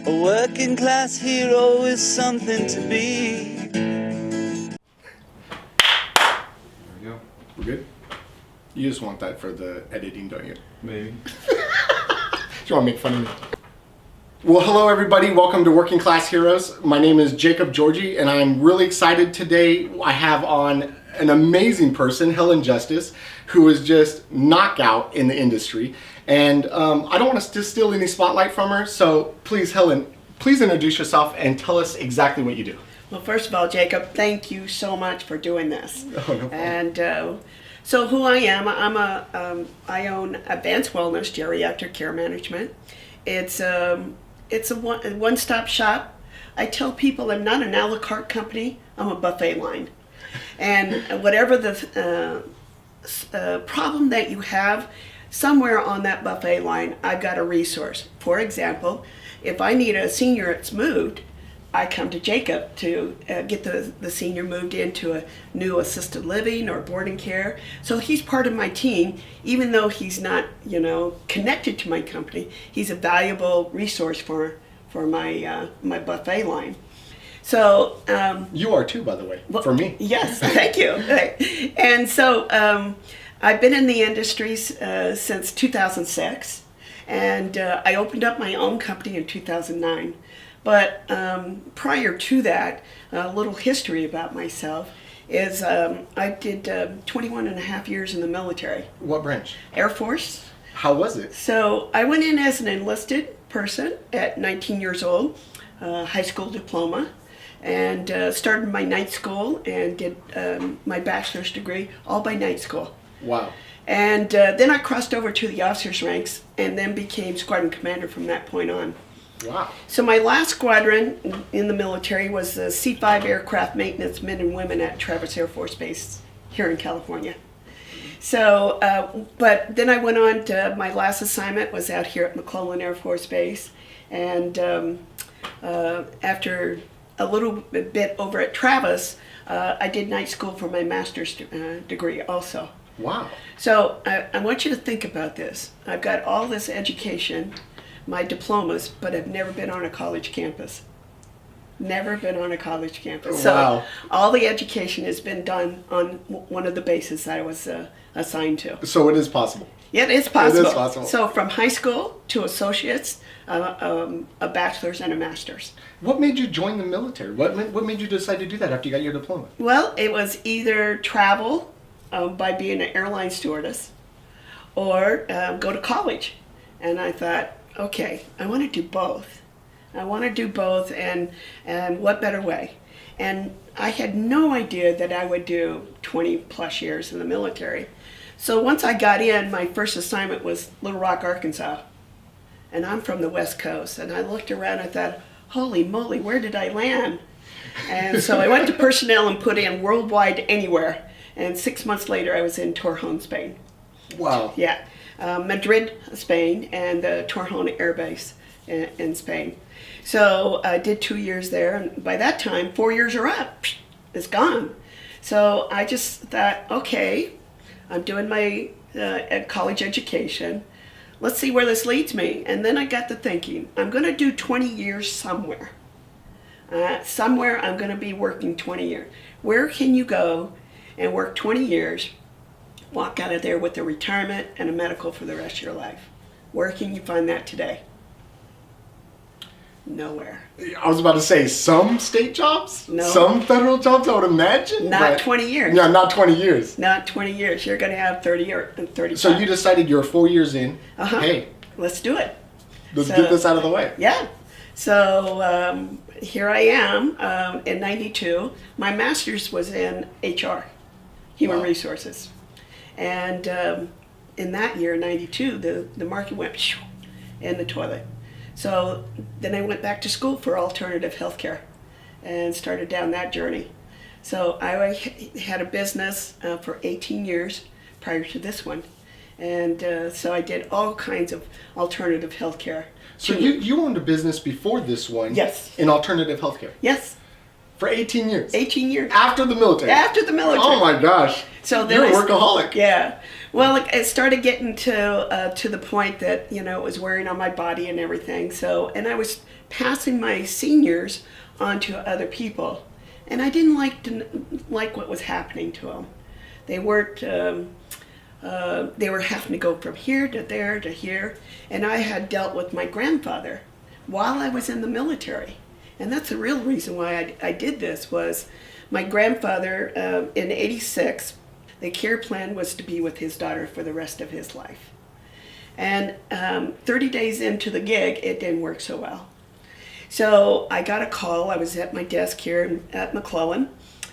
A working class hero is something to be. There we go. We're good? You just want that for the editing, don't you? Maybe. Do you want to make fun of me? Well, hello everybody. Welcome to Working Class Heroes. My name is Jacob Georgie, and I'm really excited today. I have on an amazing person, Helen Justice, who is just knockout in the industry. And I don't want to steal any spotlight from her, so please, Helen, please introduce yourself and tell us exactly what you do. Well, first of all, Jacob, thank you so much for doing this. Oh, no problem. And so who I am, I own Advanced Wellness Geriatric Care Management. It's a one-stop shop. I tell people I'm not an a la carte company, I'm a buffet line. And whatever the problem that you have, somewhere on that buffet line, I've got a resource. For example, if I need a senior that's moved, I come to Jacob to get the senior moved into a new assisted living or boarding care. So he's part of my team, even though he's not, connected to my company. He's a valuable resource for my buffet line. So You are too, by the way, for me. Yes, thank you. And so I've been in the industry since 2006, and I opened up my own company in 2009. But prior to that, a little history about myself is I did 21 and a half years in the military. What branch? Air Force. How was it? So I went in as an enlisted person at 19 years old, high school diploma, and started my night school and did my bachelor's degree all by night school. Wow. And then I crossed over to the officers ranks and then became squadron commander from that point on. Wow. So my last squadron in the military was the C-5 aircraft maintenance men and women at Travis Air Force Base here in California. So, but then I went on to, my last assignment was out here at McClellan Air Force Base. And after a little bit over at Travis, I did night school for my master's degree also. Wow. So I want you to think about this. I've got all this education, my diplomas, but I've never been on a college campus. Never been on a college campus. Wow. So all the education has been done on one of the bases that I was assigned to. So it is possible. Yeah, it's possible. It is possible. So from high school to associates, a bachelor's and a master's. What made you join the military? What made you decide to do that after you got your diploma? Well, it was either travel by being an airline stewardess or go to college. And I thought, okay, I want to do both. I want to do both, and what better way? And I had no idea that I would do 20 plus years in the military. So once I got in, my first assignment was Little Rock, Arkansas. And I'm from the West Coast. And I looked around and thought, holy moly, where did I land? And so I went to personnel and put in worldwide anywhere. And 6 months later, I was in Torrejon, Spain. Wow. Yeah. Madrid, Spain, and the Torrejon Air Base in Spain. So I did 2 years there, and by that time, 4 years are up. It's gone. So I just thought, okay, I'm doing my college education. Let's see where this leads me. And then I got to thinking, I'm going to do 20 years somewhere. Somewhere I'm going to be working 20 years. Where can you go and work 20 years, walk out of there with a retirement and a medical for the rest of your life? Where can you find that today? Nowhere. I was about to say some state jobs, No. some federal jobs, I would imagine. Not but 20 years. Yeah, not 20 years. Not 20 years. You're going to have 30 or 35. So you decided you're 4 years in. Uh-huh. Hey, Let's do it. let's So- get this out of the way. Yeah. So here I am in 92. My master's was in HR, Human Wow. Resources. And in that year, 92, the market went in the toilet. So then I went back to school for alternative healthcare and started down that journey. So I had a business for 18 years prior to this one. And so I did all kinds of alternative healthcare. So you owned a business before this one. Yes. In alternative healthcare. Yes. For 18 years? 18 years. After the military? After the military. Oh my gosh. So then You're a workaholic. Yeah. Well, it started getting to the point that, you know, it was wearing on my body and everything. So, and I was passing my seniors on to other people. And I didn't like what was happening to them. They weren't, they were having to go from here to there to here. And I had dealt with my grandfather while I was in the military. And that's the real reason why I did this was my grandfather in '86, the care plan was to be with his daughter for the rest of his life. And 30 days into the gig, it didn't work so well. So I got a call. I was at my desk here at McClellan,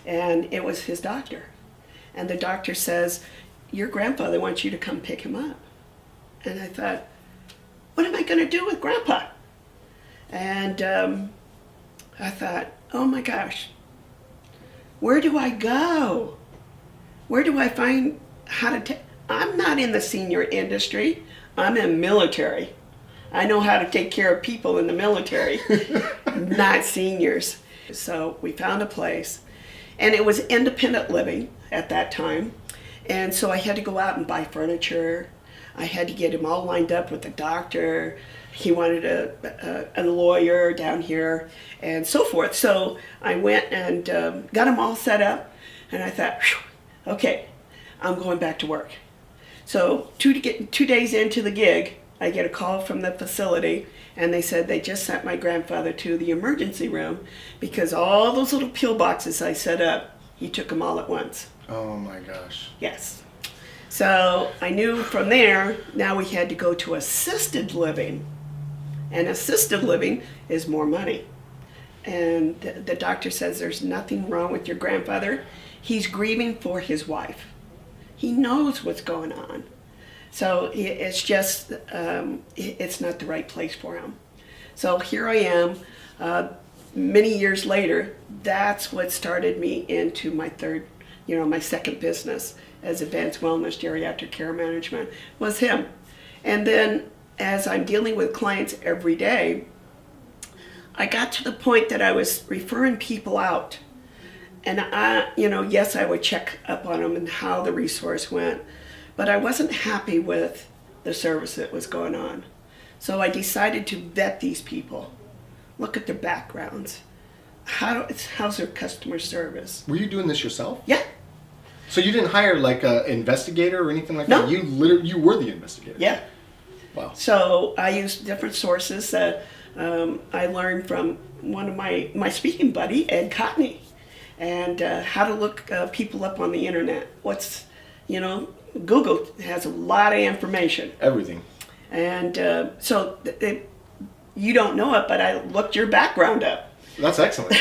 and it was his doctor. And the doctor says, your grandfather wants you to come pick him up. And I thought, what am I going to do with Grandpa? And I thought, oh my gosh, where do I go? Where do I find how to take? I'm not in the senior industry. I'm in military. I know how to take care of people in the military, not seniors. So we found a place, and it was independent living at that time. And so I had to go out and buy furniture. I had to get him all lined up with a doctor. He wanted a lawyer down here and so forth. So I went and got him all set up, and I thought, okay, I'm going back to work. So 2 days into the gig, I get a call from the facility, and they said they just sent my grandfather to the emergency room because all those little pillboxes I set up, he took them all at once. Oh my gosh. Yes. So I knew from there, now we had to go to assisted living. And assisted living is more money. And the doctor says there's nothing wrong with your grandfather. He's grieving for his wife. He knows what's going on. So it's just, it's not the right place for him. So here I am, many years later. That's what started me into my my second business as advanced wellness geriatric care management was him. And then as I'm dealing with clients every day, I got to the point that I was referring people out. And yes, I would check up on them and how the resource went, but I wasn't happy with the service that was going on. So I decided to vet these people, look at their backgrounds. How's their customer service? Were you doing this yourself? Yeah. So you didn't hire like an investigator or anything like No. that? You were the investigator? Yeah. Wow. So I used different sources that I learned from one of my speaking buddy, Ed Cotney, and how to look people up on the internet. Google has a lot of information. Everything. And so you don't know it, but I looked your background up. That's excellent.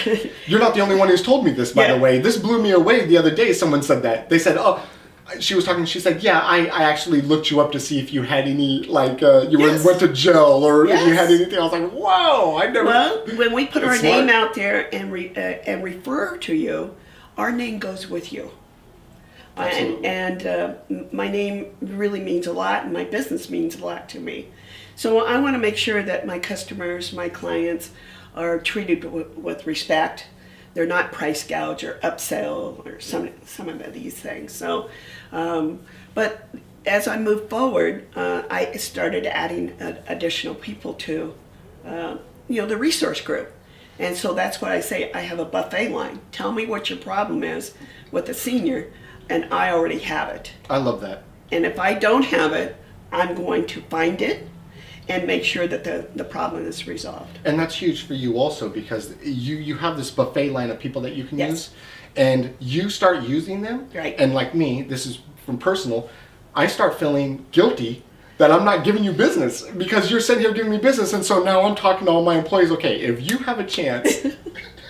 You're not the only one who's told me this, by the way. This blew me away the other day. Someone said that. They said, oh, she was talking, she said, yeah, I actually looked you up to see if you had any, like, went to jail or if you had anything. I was like, whoa, I never. Well, when we put our name out there and refer to you, our name goes with you. And my name really means a lot, and my business means a lot to me. So I want to make sure that my customers, my clients, are treated with respect. They're not price gouge or upsell or some of these things. So, but as I moved forward, I started adding additional people to, the resource group. And so that's why I say I have a buffet line. Tell me what your problem is with a senior, and I already have it. I love that. And if I don't have it, I'm going to find it and make sure that the problem is resolved. And that's huge for you also, because you have this buffet line of people that you can Yes. use, and you start using them. Right. And like me, this is from personal, I start feeling guilty that I'm not giving you business because you're sitting here giving me business, and so now I'm talking to all my employees, okay, if you have a chance,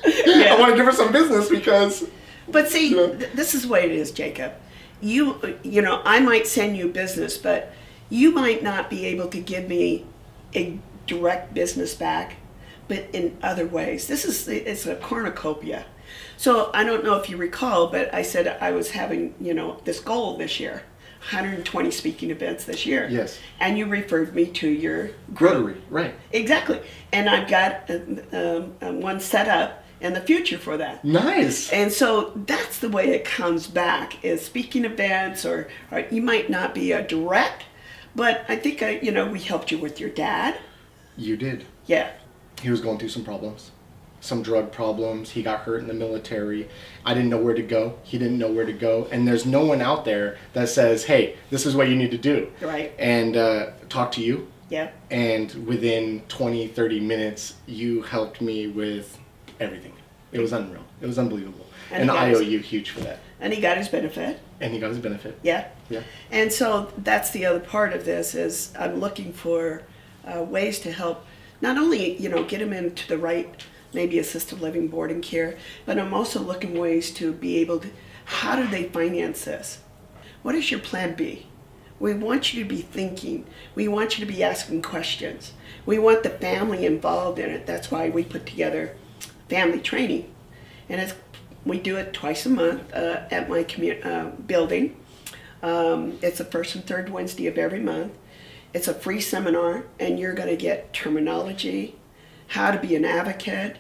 I want to give her some business because... But see, this is the way it is, Jacob. I might send you business, but you might not be able to give me a direct business back, but in other ways. It's a cornucopia. So I don't know if you recall, but I said I was having, this goal this year, 120 speaking events this year. Yes. And you referred me to your group. Rotary, right. Exactly. And I've got one set up, in the future for that. Nice. And so that's the way it comes back, is speaking events, or you might not be a direct, but I think, we helped you with your dad. You did. Yeah. He was going through some problems, some drug problems. He got hurt in the military. I didn't know where to go. He didn't know where to go. And there's no one out there that says, hey, this is what you need to do. Right. And talk to you. Yeah. And within 20, 30 minutes, you helped me with everything. It was unreal. It was unbelievable. And I owe you huge for that. And he got his benefit. And he got his benefit. Yeah. Yeah. And so that's the other part of this, is I'm looking for ways to help not only, get him into the right, maybe assisted living, boarding care, but I'm also looking ways to be able to, how do they finance this? What is your plan B? We want you to be thinking. We want you to be asking questions. We want the family involved in it. That's why we put together family training. And we do it twice a month at my building. It's the first and third Wednesday of every month. It's a free seminar, and you're going to get terminology, how to be an advocate,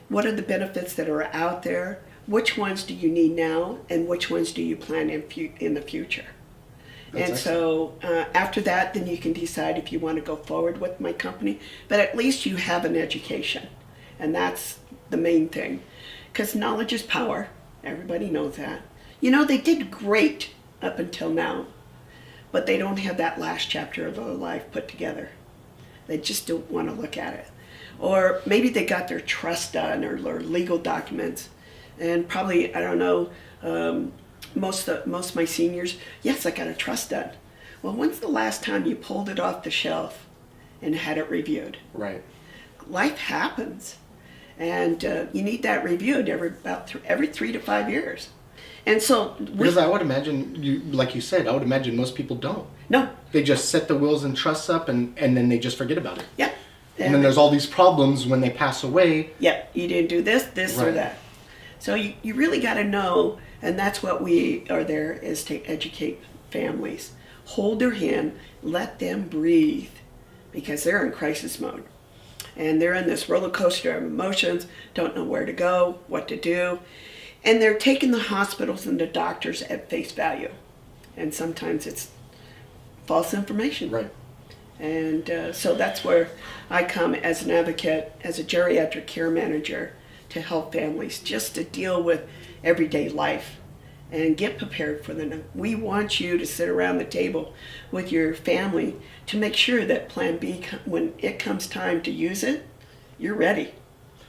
what are the benefits that are out there, which ones do you need now, and which ones do you plan in the future. That's and so after that, then you can decide if you want to go forward with my company, but at least you have an education, and that's the main thing, because knowledge is power. Everybody knows that. They did great up until now, but they don't have that last chapter of their life put together. They just don't want to look at it. Or maybe they got their trust done, or their legal documents, and probably, I don't know, most of my seniors, yes, I got a trust done. Well, when's the last time you pulled it off the shelf and had it reviewed? Right. Life happens, and you need that reviewed every 3 to 5 years. And so, because I would imagine, like you said, I would imagine most people don't. No. They just set the wills and trusts up, and then they just forget about it. Yeah. And then there's all these problems when they pass away. Yeah, you didn't do this, Right. or that. So you really got to know, and that's what we are there, is to educate families. Hold their hand, let them breathe, because they're in crisis mode. And they're in this roller coaster of emotions, don't know where to go, what to do. And they're taking the hospitals and the doctors at face value. And sometimes it's false information. Right. And so that's where I come as an advocate, as a geriatric care manager, to help families just to deal with everyday life and get prepared for them. We want you to sit around the table with your family to make sure that Plan B, when it comes time to use it, you're ready.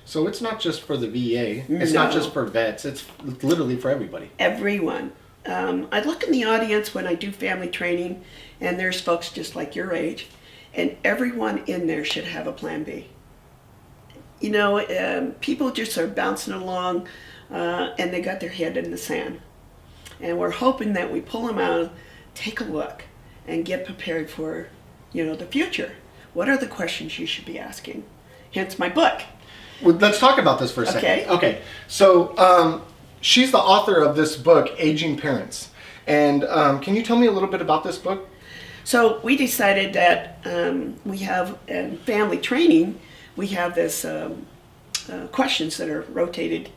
So it's not just for the VA. It's not just for vets. It's literally for everybody. Everyone. I look in the audience when I do family training, and there's folks just like your age, and everyone in there should have a Plan B. People just are bouncing along, and they got their head in the sand. And we're hoping that we pull them out, take a look, and get prepared for, the future. What are the questions you should be asking? Hence my book. Well, let's talk about this for a second. Okay. So she's the author of this book, Aging Parents. And can you tell me a little bit about this book? So we decided that we have, in family training, we have this questions that are rotated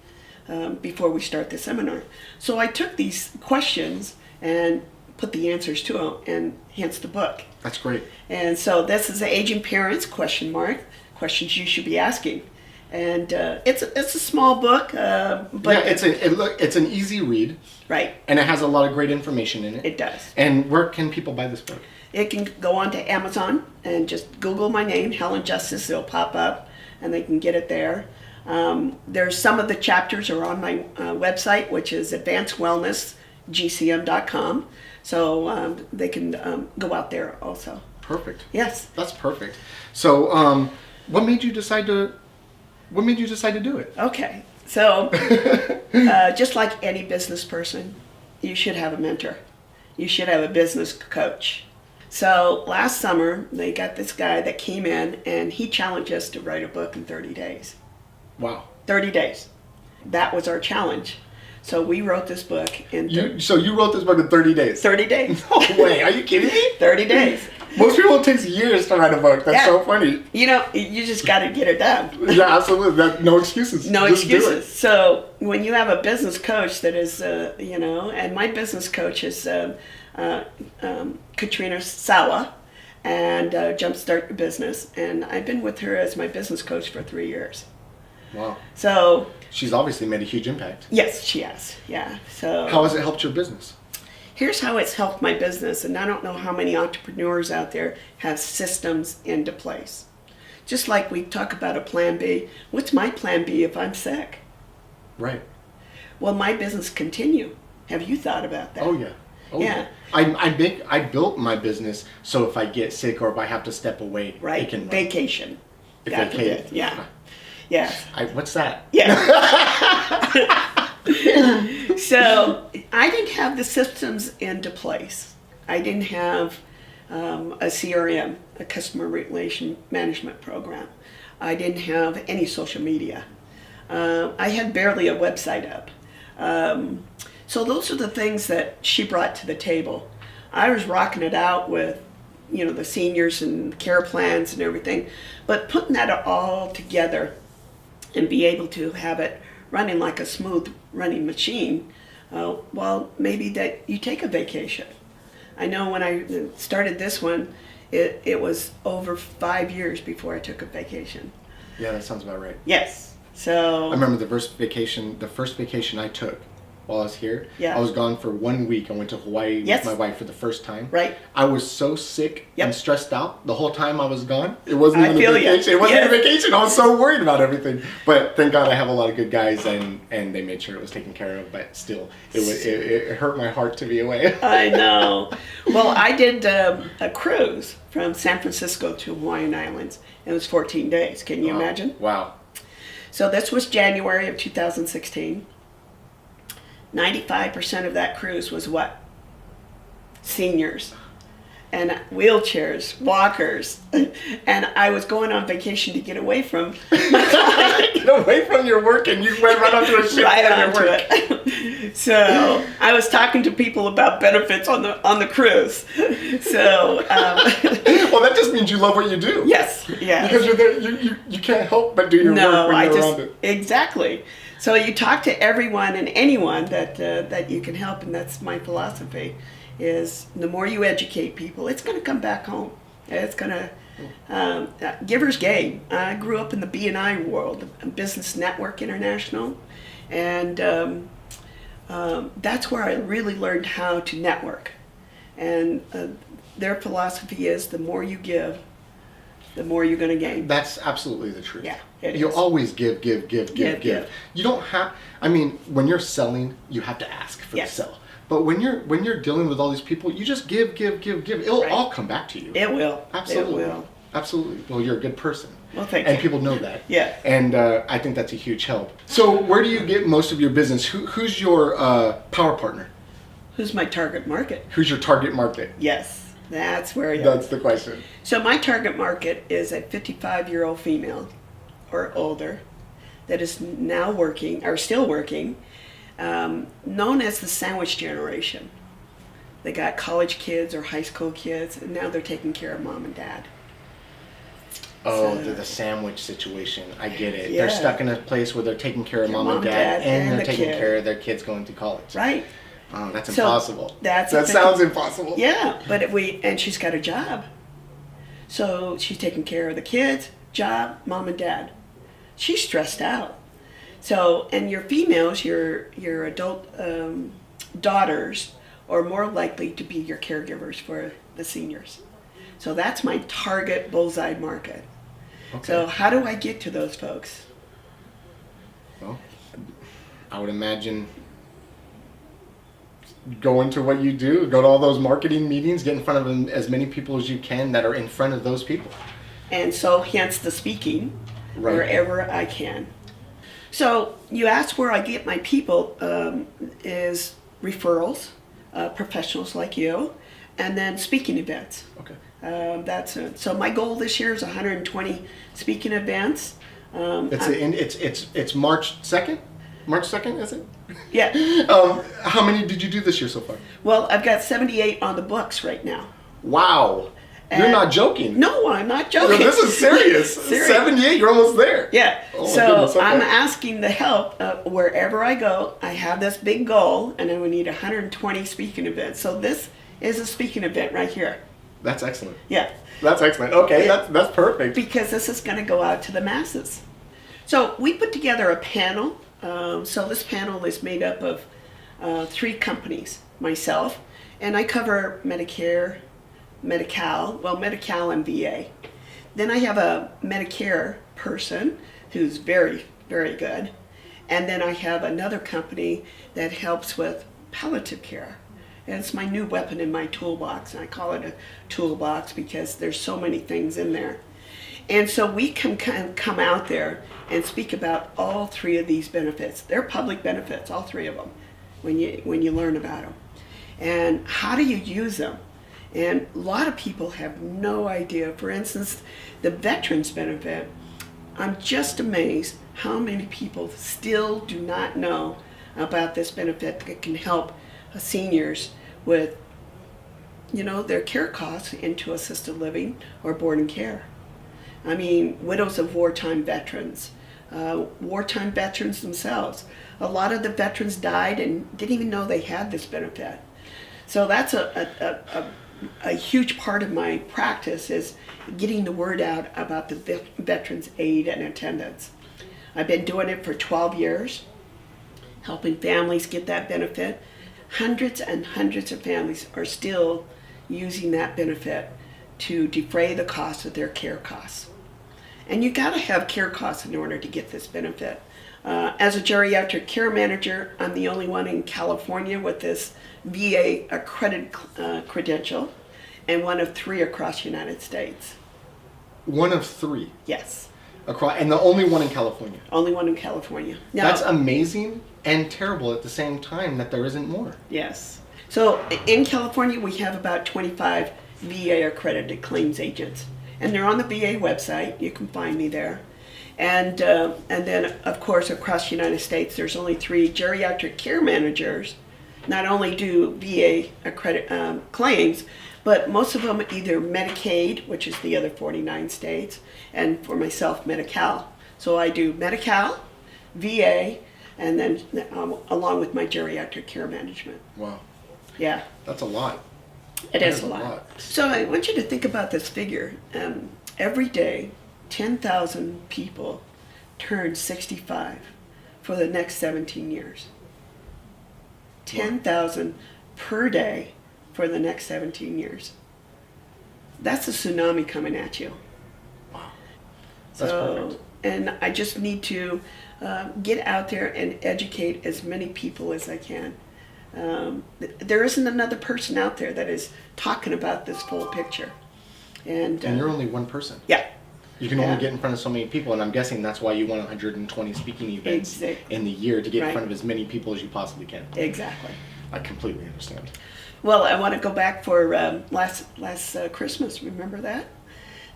before we start the seminar. So I took these questions and put the answers to them, and hence the book. That's great. And so this is the Aging Parents, ? Questions you should be asking. And it's a small book, but yeah, it's an easy read. Right. And it has a lot of great information in it. It does. And where can people buy this book? It can go on to Amazon and just Google my name, Helen Justice. It'll pop up, and they can get it there. There's some of the chapters are on my website, which is advancedwellnessgcm.com. So they can go out there also. Perfect. Yes. That's perfect. So what made you decide to do it? Okay. So just like any business person, you should have a mentor. You should have a business coach. So last summer, they got this guy that came in, and he challenged us to write a book in 30 days. Wow. 30 days. That was our challenge. So we wrote this book in So you wrote this book in 30 days? 30 days. No way. Are you kidding me? 30 days. Most people, it takes years to write a book. That's so funny. You just got to get it done. Yeah, absolutely. No excuses. No Just excuses. do it. So when you have a business coach that is, and my business coach is Katrina Sawa, and Jumpstart Your Business, and I've been with her as my business coach for 3 years. Wow. So she's obviously made a huge impact. yes, she has. Yeah. So How has it helped your business? here's how it's helped my business, and I don't know how many entrepreneurs out there have systems into place. Just like we talk about a plan B. What's my plan B if I'm sick? Right. Will my business continue? Have you thought about that? Oh yeah. Oh yeah. I built my business so if I get sick or if I have to step away, Right. it can run. Vacation. If God I can. forbid. Yeah. Yeah. What's that? Yeah. So I didn't have the systems into place. I didn't have a CRM, a customer relation management program. I didn't have any social media. I had barely a website up. So those are the things that she brought to the table. I was rocking it out with, the seniors and care plans and everything, but putting that all together and be able to have it running like a smooth running machine, well, maybe that you take a vacation. I know when I started this one, it was over 5 years before I took a vacation. Yeah, that sounds about right. Yes. So I remember the first vacation I took while I was here. Yeah. I was gone for 1 week. I went to Hawaii Yes. with my wife for the first time. Right. I was so sick Yep. and stressed out the whole time I was gone. It wasn't I even feel a ya. vacation. It wasn't Yes. even a vacation. I was so worried about everything. But thank God I have a lot of good guys and they made sure it was taken care of. But still, it hurt my heart to be away. I know. Well, I did a cruise from San Francisco to Hawaiian Islands. It was 14 days. Can you imagine? Wow. So this was January of 2016. 95% of that cruise was what? Seniors. And wheelchairs, walkers. And I was going on vacation to get away from my client. Get away from your work and you went right onto a ship Right on onto your work. it. So I was talking to people about benefits on the cruise. So Well, that just means you love what you do. yes, yes. Because you're there, you can't help but do your work when you're around it. Exactly. So you talk to everyone and anyone that you can help, and that's my philosophy. Is the more you educate people, it's going to come back home. It's going to giver's gain. I grew up in the B&I world, Business Network International, and that's where I really learned how to network. And their philosophy is the more you give, the more you're going to gain. That's absolutely the truth. Yeah, it You is. always give. Give. You don't have. I mean, when you're selling, you have to ask for Yes. the sell. But when you're dealing with all these people, you just give. It'll Right. all come back to you. It will. Absolutely. It will. Absolutely. Well, you're a good person. Well, thank and you. people know that. Yeah. And I think that's a huge help. So, where do you get most of your business? Who's your power partner? Who's my target market? Who's your target market? Yes, that's where you. That's the question. So my target market is a 55-year-old female or older that is now working or still working, known as the sandwich generation. They got college kids or high school kids, and now they're taking care of mom and dad. Oh, So- the sandwich situation. I get it. Yeah. They're stuck in a place where they're taking care of mom and dad, and they're the taking kid. care of their kids going to college. Right? Oh, that's So, impossible. that's that a sounds impossible. Yeah, but and she's got a job. So she's taking care of the kids, job, mom and dad. She's stressed out. So, and your females, your adult daughters are more likely to be your caregivers for the seniors. So that's my target bullseye market. Okay. So how do I get to those folks? Well, I would imagine go into what you do, go to all those marketing meetings, get in front of as many people as you can that are in front of those people. And so hence the speaking Right. wherever I can. So you asked where I get my people is referrals, professionals like you, and then speaking events. Okay. That's it. So my goal this year is 120 speaking events. It's March 2nd? March 2nd, is it? Yeah. How many did you do this year so far? Well, I've got 78 on the books right now. Wow. You're not joking. No, I'm not joking. No, this is serious. 78, you're almost there. Yeah. Oh, so goodness, okay. I'm asking the help wherever I go. I have this big goal, and I would need 120 speaking events. So this is a speaking event right here. That's excellent. Yeah. That's excellent. Okay, that's perfect. Because this is going to go out to the masses. So we put together a panel. So this panel is made up of 3 companies, myself, and I cover Medicare, Medi-Cal and VA. Then I have a Medicare person who's very, very good. And then I have another company that helps with palliative care. And it's my new weapon in my toolbox. And I call it a toolbox because there's so many things in there. And so we can come out there and speak about all 3 of these benefits. They're public benefits, all 3 of them, when you learn about them. And how do you use them? And a lot of people have no idea. For instance, the veterans benefit, I'm just amazed how many people still do not know about this benefit that can help seniors with, their care costs into assisted living or board and care. I mean, widows of wartime veterans themselves. A lot of the veterans died and didn't even know they had this benefit. So that's a huge part of my practice is getting the word out about the veterans aid and attendance. I've been doing it for 12 years, helping families get that benefit. Hundreds and hundreds of families are still using that benefit to defray the cost of their care costs. And you gotta have care costs in order to get this benefit. As a geriatric care manager, I'm the only one in California with this VA accredited credential, and one of 3 across the United States. One of 3? Yes. And the only one in California? Only one in California. Now, that's amazing and terrible at the same time that there isn't more. Yes. So in California, we have about 25 VA Accredited Claims Agents. And they're on the VA website. You can find me there. And then, of course, across the United States, there's only 3 geriatric care managers. Not only do VA claims, but most of them either Medicaid, which is the other 49 states, and for myself, Medi-Cal. So I do Medi-Cal, VA, and then along with my geriatric care management. Wow. Yeah. That's a lot. It is a lot. So I want you to think about this figure. Every day, 10,000 people turn 65 for the next 17 years. 10,000 per day for the next 17 years. That's a tsunami coming at you. Wow. That's perfect. And I just need to get out there and educate as many people as I can. There isn't another person out there that is talking about this full picture. And you're only one person. Yeah. You can only get in front of so many people, and I'm guessing that's why you want 120 speaking events in the year to get in front of as many people as you possibly can. Exactly. I completely understand. Well, I want to go back for last Christmas. Remember that?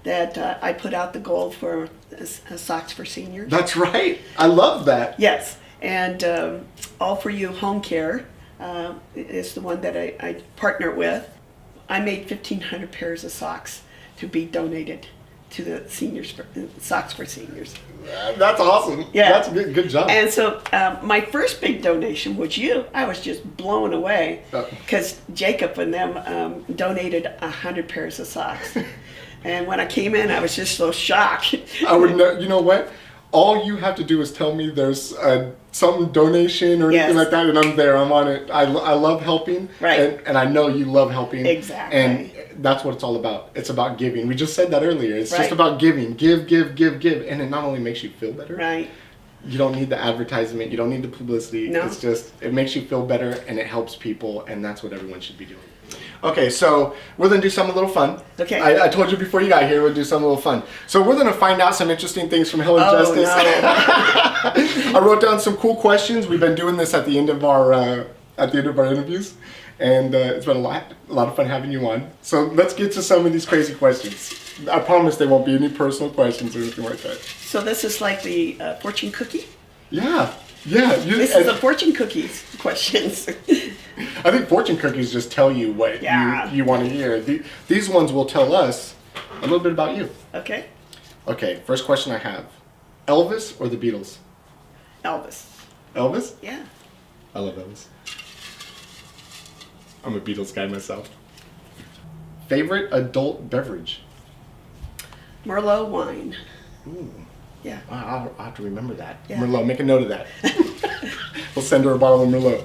That I put out the goal for socks for seniors. That's right. I love that. Yes, and All For You Home Care is the one that I partner with. I made 1,500 pairs of socks to be donated to the seniors, socks for seniors. That's awesome. Yeah. That's a good job. And so my first big donation was you. I was just blown away because Jacob and them donated 100 pairs of socks. And when I came in, I was just so shocked. I would know, you know what? All you have to do is tell me there's some donation or anything like that, and I'm there. I'm on it. I love helping, right? And I know you love helping. Exactly. And that's what it's all about. It's about giving. We just said that earlier. It's just about giving. Give. And it not only makes you feel better. Right. You don't need the advertisement. You don't need the publicity. No. It's just, it makes you feel better, and it helps people, and that's what everyone should be doing. Okay, so we're going to do something a little fun. Okay. I told you before you got here we'll do something a little fun. So we're going to find out some interesting things from Helen Justice. No. I wrote down some cool questions. We've been doing this at the end of our interviews, and it's been a lot of fun having you on. So let's get to some of these crazy questions. I promise there won't be any personal questions or anything like that. So this is like the fortune cookie? Yeah. Yeah. This is the fortune cookies questions. I think fortune cookies just tell you what you want to hear. These ones will tell us a little bit about you. Okay. Okay, first question I have. Elvis or the Beatles? Elvis. Elvis? Yeah. I love Elvis. I'm a Beatles guy myself. Favorite adult beverage? Merlot wine. Ooh. Yeah. I'll have to remember that. Yeah. Merlot, make a note of that. We'll send her a bottle of Merlot.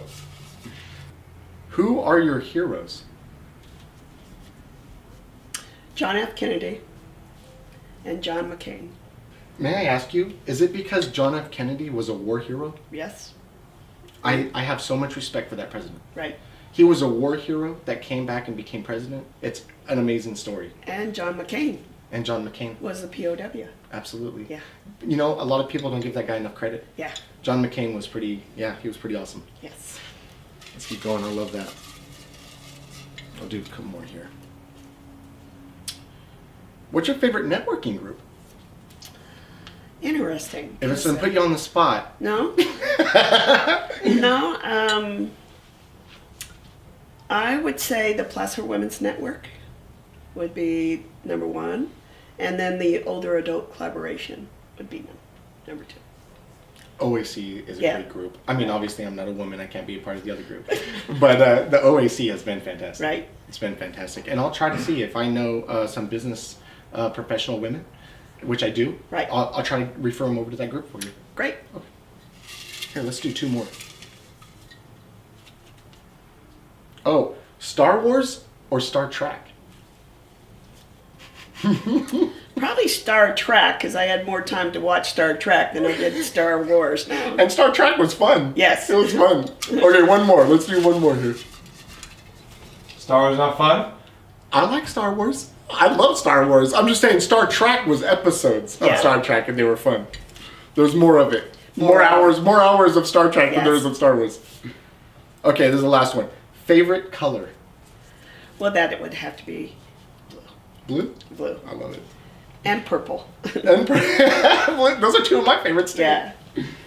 Who are your heroes? John F. Kennedy and John McCain. May I ask you, is it because John F. Kennedy was a war hero? Yes. I have so much respect for that president. Right. He was a war hero that came back and became president. It's an amazing story. And John McCain And John McCain. was the POW. Absolutely. Yeah. You know, a lot of people don't give that guy enough credit. Yeah. John McCain was he was pretty awesome. Yes. Let's keep going. I love that. I'll do a couple more here. What's your favorite networking group? Interesting. If it's going to put you on the spot. No? No. I would say the Placer Women's Network would be number one. And then the Older Adult Collaboration would be number two. OAC is a great group. I mean, obviously, I'm not a woman. I can't be a part of the other group. But the OAC has been fantastic. Right. It's been fantastic. And I'll try to see if I know some business professional women, which I do. Right. I'll try to refer them over to that group for you. Great. Okay. Here, let's do two more. Oh, Star Wars or Star Trek? Probably Star Trek, because I had more time to watch Star Trek than I did Star Wars now. And Star Trek was fun. Yes. It was fun. Okay, one more. Let's do one more here. Star Wars not fun? I like Star Wars. I love Star Wars. I'm just saying Star Trek was episodes of Star Trek and they were fun. There's more of it. More hours of Star Trek than there is of Star Wars. Okay, this is the last one. Favorite color? Well, that it would have to be Blue? blue. I love it. And purple. And those are two of my favorites too. Yeah.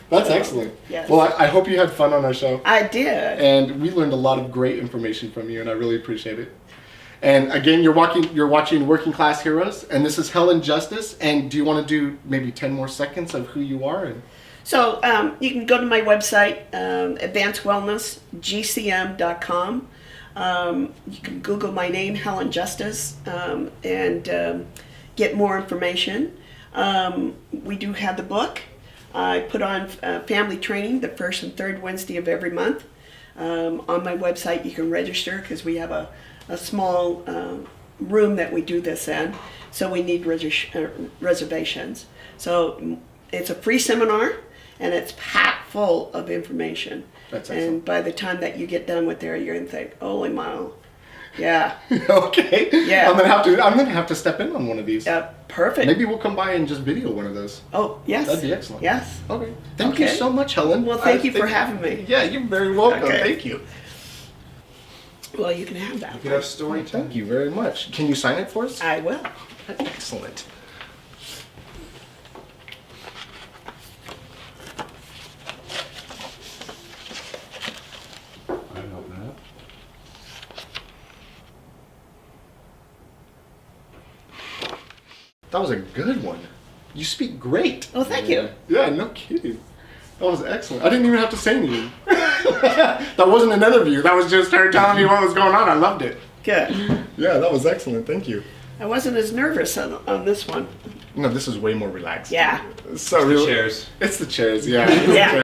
That's excellent. Yes. Well, I hope you had fun on our show. I did. And we learned a lot of great information from you, and I really appreciate it. And again, you're watching Working Class Heroes, and this is Helen Justice. And do you want to do maybe 10 more seconds of who you are? So you can go to my website, advancedwellnessgcm.com. You can Google my name, Helen Justice, and get more information. We do have the book. I put on family training the first and third Wednesday of every month. On my website, you can register because we have a small room that we do this in, so we need reservations. So it's a free seminar, and it's packed full of information. That's excellent. And by the time that you get done with there, you're gonna think, "Holy moly, yeah." Okay. Yeah. I'm gonna have to step in on one of these. Perfect. Maybe we'll come by and just video one of those. Oh, yes. That'd be excellent. Yes. Okay. Thank you so much, Helen. Well, thank you for having me. Yeah, you're very welcome. Okay. Thank you. Well, you can have that. You could have story time. Thank you very much. Can you sign it for us? I will. Excellent. I didn't open it up. That was a good one. You speak great. Oh, thank you. Yeah, no kidding. That was excellent. I didn't even have to say anything. That wasn't an interview. That was just her telling me what was going on. I loved it. Good. Yeah, that was excellent. Thank you. I wasn't as nervous on this one. No, this is way more relaxed. Yeah. So really, Chairs. It's the chairs, yeah. Yeah.